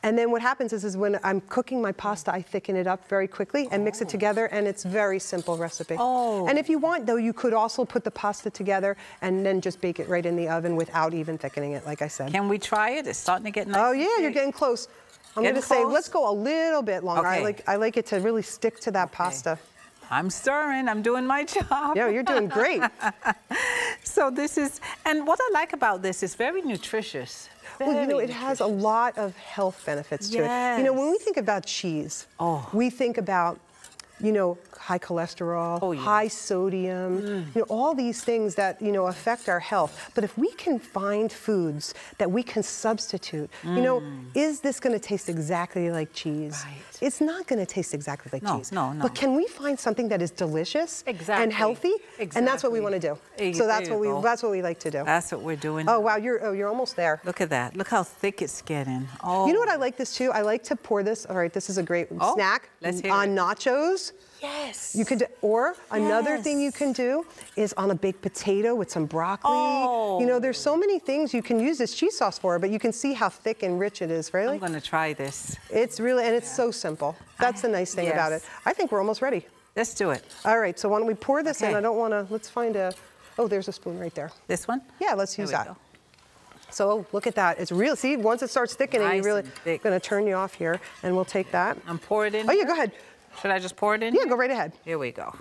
And then what happens is when I'm cooking my pasta, I thicken it up very quickly and mix it together, and it's a very simple recipe. Oh. And if you want, though, you could also put the pasta together and then just bake it right in the oven without even thickening it, like I said. Can we try it? It's starting to get nice. Oh, yeah, you're getting close. I'm going to say, let's go a little bit longer. Okay. I like it to really stick to that pasta. I'm stirring, I'm doing my job. Yeah, you're doing great. So this is, and what I like about this is very nutritious. Well, you know, it has a lot of health benefits to it. You know, when we think about cheese, we think about, you know, high cholesterol, high sodium, you know, all these things that, you know, affect our health. But if we can find foods that we can substitute, you know, is this going to taste exactly like cheese? Right. It's not going to taste exactly like cheese. No. But can we find something that is delicious and healthy? And that's what we want to do. So that's what we like to do. That's what we're doing. Oh, wow, you're almost there. Look at that. Look how thick it's getting. Oh. You know what I like this too? I like to pour this. All right, this is a great snack on nachos. Yes. You could, or another thing you can do is on a baked potato with some broccoli. Oh. You know, there's so many things you can use this cheese sauce for, but you can see how thick and rich it is, really. I'm going to try this. It's really, and it's so simple. That's the nice thing about it. I think we're almost ready. Let's do it. All right, so why don't we pour this in? I don't want to, let's find oh, there's a spoon right there. This one? Yeah, let's use that. So look at that. It's real. See, once it starts thickening, you're really going to turn you off here, and we'll take that. And pour it in. Oh, yeah, go ahead. Should I just pour it in? Yeah, go right ahead. Here we go.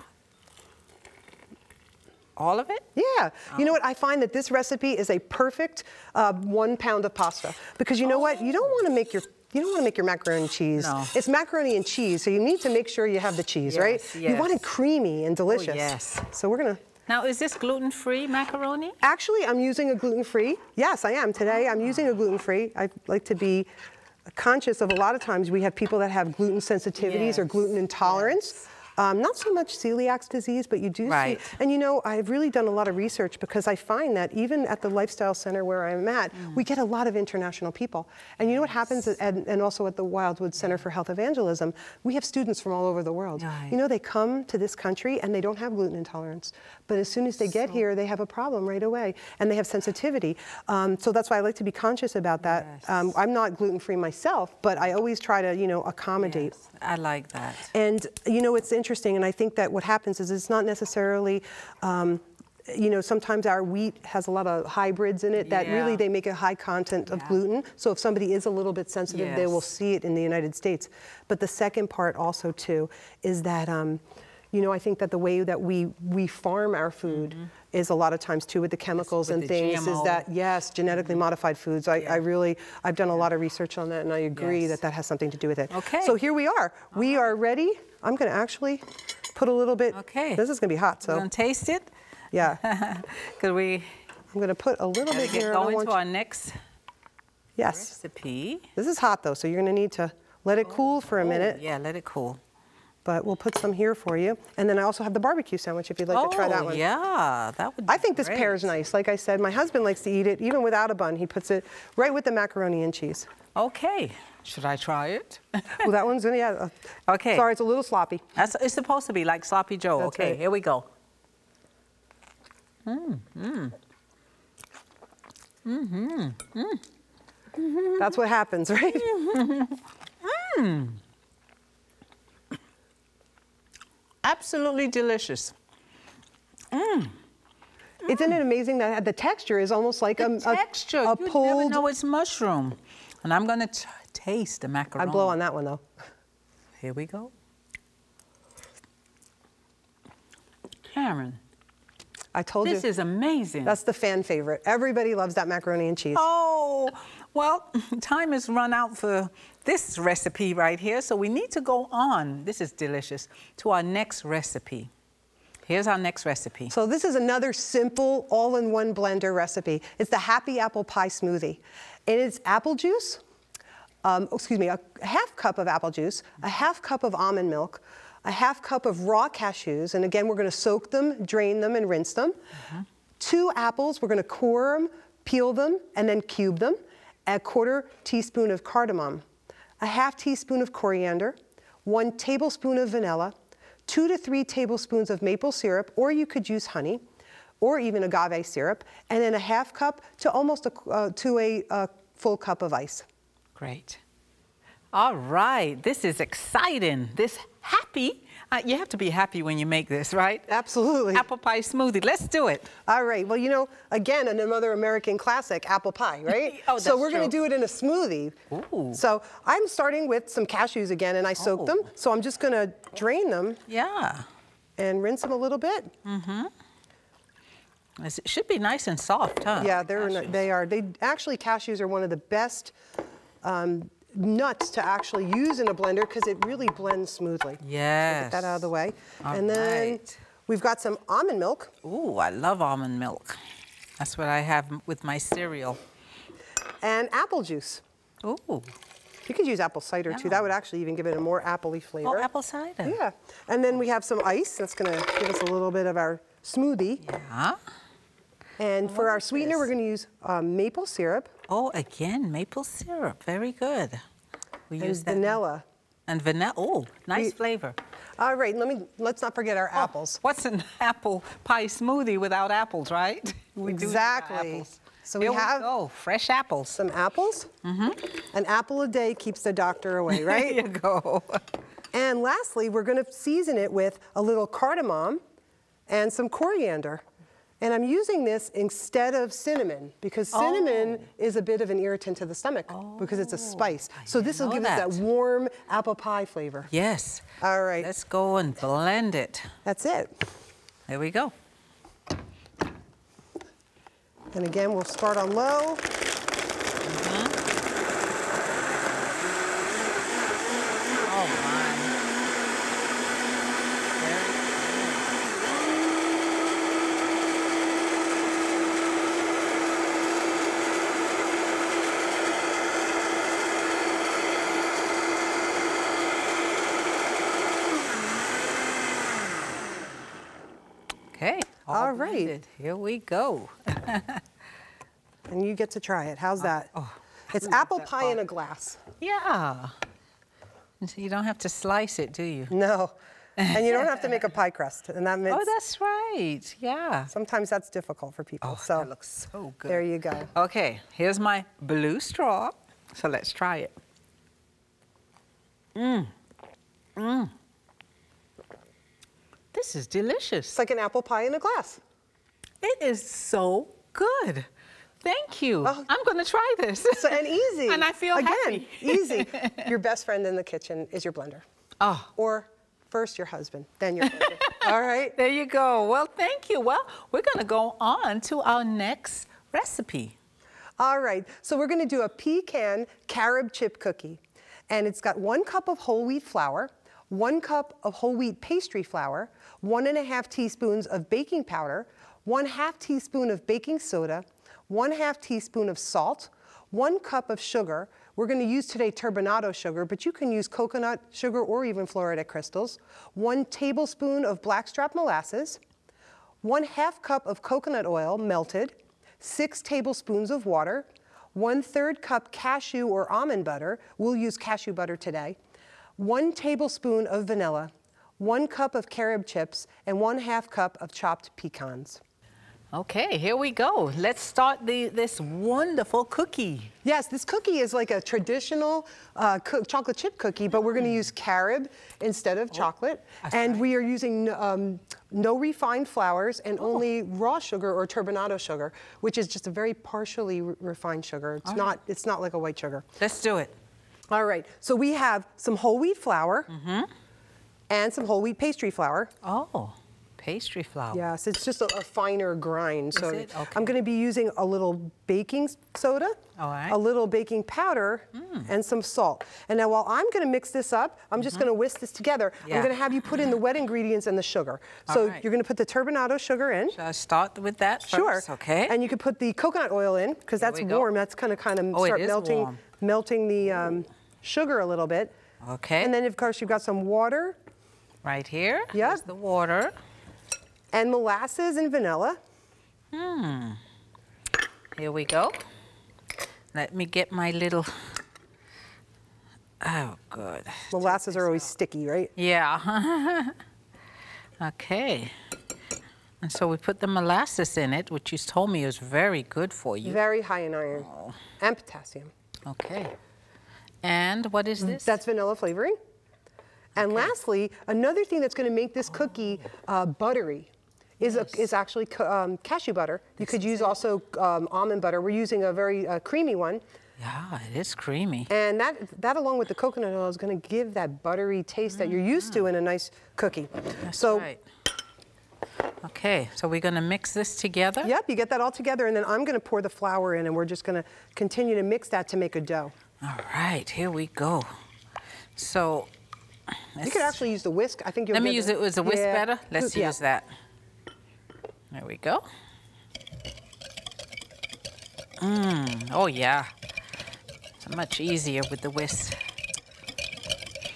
All of it? Yeah. You know what? I find that this recipe is a perfect 1 pound of pasta, because you know what? You don't want to make your macaroni and cheese. No. It's macaroni and cheese, so you need to make sure you have the cheese, right? Yes. You want it creamy and delicious. Oh, yes. So we're gonna. Now, is this gluten-free macaroni? Actually, I'm using a gluten-free. Yes, I am. Today, I'm using a gluten-free. I like to be conscious of a lot of times we have people that have gluten sensitivities or gluten intolerance. Not so much celiac disease, but you do see, and you know, I've really done a lot of research because I find that even at the Lifestyle Center where I'm at, we get a lot of international people. And you know what happens, and also at the Wildwood Center for Health Evangelism, we have students from all over the world. You know, they come to this country and they don't have gluten intolerance. But as soon as they get here, they have a problem right away, and they have sensitivity. So that's why I like to be conscious about that. I'm not gluten-free myself, but I always try to, you know, accommodate. Yes, I like that. And, you know, it's interesting, and I think that what happens is it's not necessarily, you know, sometimes our wheat has a lot of hybrids in it that really they make a high content of gluten. So if somebody is a little bit sensitive, they will see it in the United States. But the second part also, too, is that, you know, I think that the way that we farm our food is a lot of times too with the chemicals and things GMO. Is that, yes, genetically modified foods. I've done a lot of research on that, and I agree that that has something to do with it. Okay. So here we are. We are ready. I'm going to actually put a little bit. Okay. This is going to be hot, so. We're going to taste it? Yeah. Could we? I'm going to put a little bit here. Go into our next recipe. This is hot though, so you're going to need to let it cool for a minute. Yeah, let it cool. But we'll put some here for you. And then I also have the barbecue sandwich if you'd like to try that one. Yeah, that would be I think this pairs nice. Like I said, my husband likes to eat it even without a bun. He puts it right with the macaroni and cheese. Okay. Should I try it? Well, that one's in, Okay. Sorry, it's a little sloppy. It's supposed to be like Sloppy Joe. That's okay, here we go. That's what happens, right? Absolutely delicious. Isn't it amazing that the texture is almost like a pulled... You never know it's mushroom. And I'm going to taste the macaroni. I blow on that one, though. Here we go. Carin. I told you. This is amazing. That's the fan favorite. Everybody loves that macaroni and cheese. Oh, well, time has run out for this recipe right here, so we need to go on, this is delicious, to our next recipe. Here's our next recipe. So this is another simple all-in-one blender recipe. It's the Happy Apple Pie Smoothie. It is apple juice, a half cup of apple juice, a half cup of almond milk, a half cup of raw cashews, and again, we're gonna soak them, drain them, and rinse them. 2 apples, we're gonna core them, peel them, and then cube them. A 1/4 teaspoon of cardamom, a half teaspoon of coriander, 1 tablespoon of vanilla, 2 to 3 tablespoons of maple syrup, or you could use honey, or even agave syrup, and then a half cup to almost a full cup of ice. Great. All right, this is exciting. This happy, you have to be happy when you make this, right? Absolutely. Apple pie smoothie, let's do it. All right, well, you know, again, another American classic, apple pie, right? Oh, that's so we're gonna true. do it in a smoothie. Ooh. So I'm starting with some cashews again, and I soaked them. So I'm just gonna drain them. Yeah. And rinse them a little bit. It should be nice and soft, huh? Yeah, they are. Actually, cashews are one of the best nuts to actually use in a blender because it really blends smoothly. Yes. So get that out of the way. All and then right. we've got some almond milk. Ooh, I love almond milk. That's what I have with my cereal. And apple juice. Ooh. You could use apple cider too. That would actually even give it a more apple-y flavor. Oh, apple cider. Yeah. And then we have some ice. That's gonna give us a little bit of our smoothie. Yeah. And for our sweetener, we're gonna use maple syrup. Oh, again, maple syrup. Very good. We use that. Vanilla. And vanilla. Oh, nice flavor. All right, let's not forget our apples. What's an apple pie smoothie without apples, right? We do need our Exactly. apples. So Here we have fresh apples. some apples. An apple a day keeps the doctor away, right? There you go. And lastly, we're gonna season it with a little cardamom and some coriander. And I'm using this instead of cinnamon because cinnamon is a bit of an irritant to the stomach because it's a spice. So this will give us that warm apple pie flavor. Yes. All right. Let's go and blend it. That's it. There we go. And again, we'll start on low. Oh, my. Okay. All right. Blended. Here we go. And you get to try it. How's that? It's apple pie in a glass. Yeah. So you don't have to slice it, do you? No. And you don't have to make a pie crust. And that makes, Oh, that's right. Yeah. sometimes that's difficult for people. Oh, so that looks so good. there you go. Okay, here's my blue straw. So let's try it. This is delicious. It's like an apple pie in a glass. It is so good. Thank you. Oh. I'm going to try this. So, and easy. And I feel Again, happy. easy. Your best friend in the kitchen is your blender. Oh. Or first your husband, then your blender. All right? There you go. Well, thank you. Well, we're going to go on to our next recipe. All right, so we're gonna do a pecan carob chip cookie. And it's got 1 cup of whole wheat flour, 1 cup of whole wheat pastry flour, 1½ teaspoons of baking powder, 1/2 teaspoon of baking soda, 1/2 teaspoon of salt, 1 cup of sugar. We're gonna use today turbinado sugar, but you can use coconut sugar or even Florida crystals, 1 tablespoon of blackstrap molasses, 1/2 cup of coconut oil melted, 6 tablespoons of water, 1/3 cup cashew or almond butter. We'll use cashew butter today. 1 tablespoon of vanilla, 1 cup of carob chips, and 1/2 cup of chopped pecans. Okay, here we go. Let's start this wonderful cookie. Yes, this cookie is like a traditional chocolate chip cookie, but we're going to use carob instead of chocolate. And we are using no refined flours and only raw sugar or turbinado sugar, which is just a very partially refined sugar. It's not like a white sugar. Let's do it. All right, so we have some whole wheat flour and some whole wheat pastry flour. Oh, pastry flour. Yes, it's just a finer grind. So Is it? Okay. I'm going to be using a little baking soda, All right. a little baking powder, and some salt. And now while I'm going to mix this up, I'm just going to whisk this together. Yeah. I'm going to have you put in the wet ingredients and the sugar. So right. you're going to put the turbinado sugar in. Shall I start with that first? Sure. Okay. And you could put the coconut oil in because that's we go. warm. That's kind of Oh, start it is warm. melting the sugar a little bit. Okay. And then of course you've got some water. Right here. Yep. Here's the water. And molasses and vanilla. Here we go. Let me get my little. Oh, good. Molasses are always sticky, right? Yeah. Okay. And so we put the molasses in it, which you told me is very good for you. Very high in iron and potassium. Okay. And what is this? That's vanilla flavoring. And lastly, another thing that's going to make this cookie buttery is actually cashew butter. You could use also almond butter. We're using a very creamy one. Yeah, it is creamy. And that along with the coconut oil is going to give that buttery taste that you're used to in a nice cookie. That's right. Okay, so we're going to mix this together? Yep, you get that all together, and then I'm going to pour the flour in, and we're just going to continue to mix that to make a dough. All right, here we go. So you could actually use the whisk. I think you'll let me use it as a whisk better. Let's use that. There we go. Oh yeah, it's much easier with the whisk.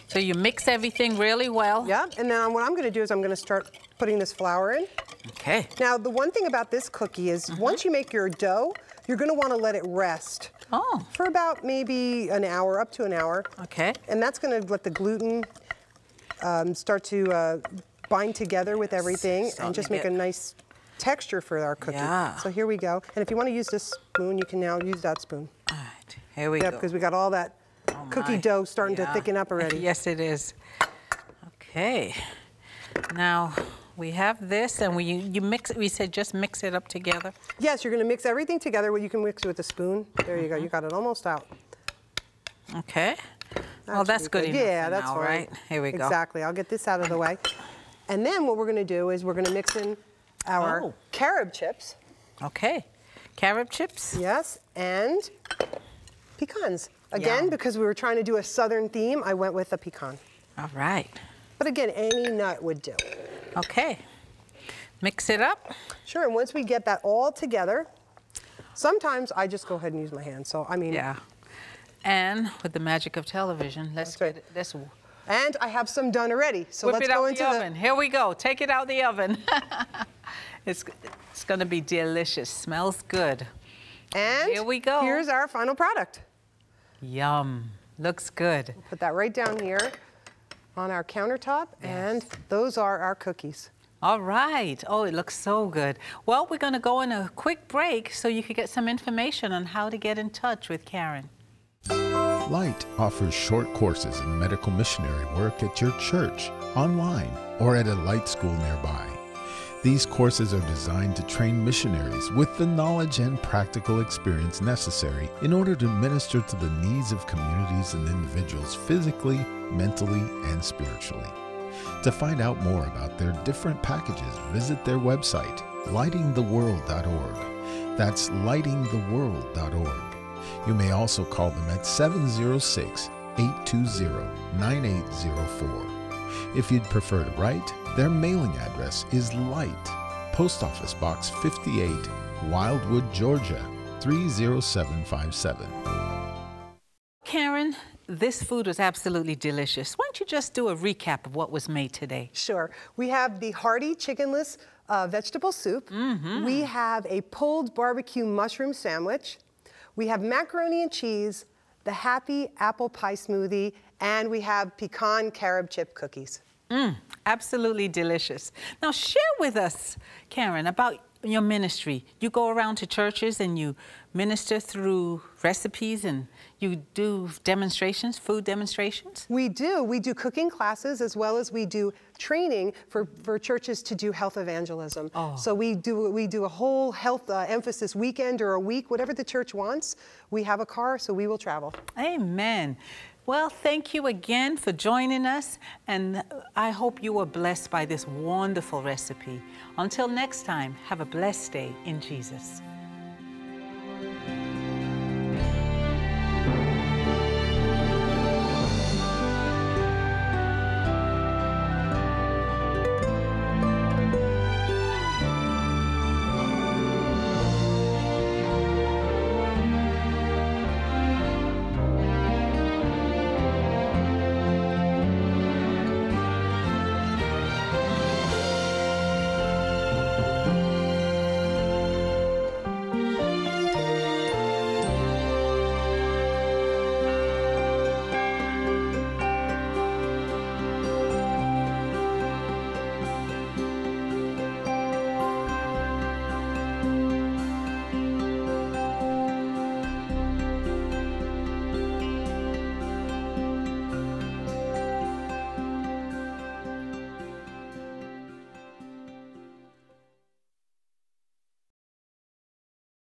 So you mix everything really well. Yeah, and then what I'm going to do is I'm going to start putting this flour in. Okay. Now the one thing about this cookie is once you make your dough, you're going to want to let it rest. Oh. For about maybe an hour, up to an hour. Okay. And that's going to let the gluten start to bind together with everything and just make a nice texture for our cookie. Yeah. So here we go. And if you want to use this spoon, you can now use that spoon. All right, here we go. Because we got all that cookie dough starting to thicken up already. Yes, it is. Okay. Now we have this, and you mix it. We said just mix it up together. Yes, you're going to mix everything together. You can mix it with a spoon. There you go. You got it almost out. Okay. Well, that's good enough. Yeah, that's now, fine. right? Here we go. Exactly. I'll get this out of the way. And then what we're going to do is we're going to mix in our carob chips. Okay. Carob chips? Yes, and pecans. Again, because we were trying to do a southern theme, I went with a pecan. All right. But again, any nut would do. Okay. Mix it up. Sure, and once we get that all together, sometimes I just go ahead and use my hands. So, I mean. Yeah. And with the magic of television, let's get this. And I have some done already. So Whip let's it out go into the oven. Here we go. Take it out the oven. It's going to be delicious. Smells good. And here we go. Here's our final product. Yum. Looks good. We'll put that right down here on our countertop, and those are our cookies. All right. Oh, it looks so good. Well, we're going to go on a quick break so you can get some information on how to get in touch with Carin. Light offers short courses in medical missionary work at your church, online, or at a Light school nearby. These courses are designed to train missionaries with the knowledge and practical experience necessary in order to minister to the needs of communities and individuals physically, mentally, and spiritually. To find out more about their different packages, visit their website, lightingtheworld.org. That's lightingtheworld.org. You may also call them at 706-820-9804. If you'd prefer to write, their mailing address is Light, Post Office Box 58, Wildwood, Georgia, 30757. Carin, this food was absolutely delicious. Why don't you just do a recap of what was made today? Sure. We have the Hearty Chickenless vegetable soup. We have a pulled barbecue mushroom sandwich. We have macaroni and cheese, the Happy Apple Pie Smoothie, and we have pecan carob chip cookies. Absolutely delicious. Now share with us, Carin, about your ministry. You go around to churches and you minister through recipes and you do demonstrations, food demonstrations? We do. We do cooking classes as well as we do training for churches to do health evangelism. So we do a whole health emphasis weekend or a week, whatever the church wants. We have a car, so we will travel. Amen. Well, thank you again for joining us, and I hope you were blessed by this wonderful recipe. Until next time, have a blessed day in Jesus.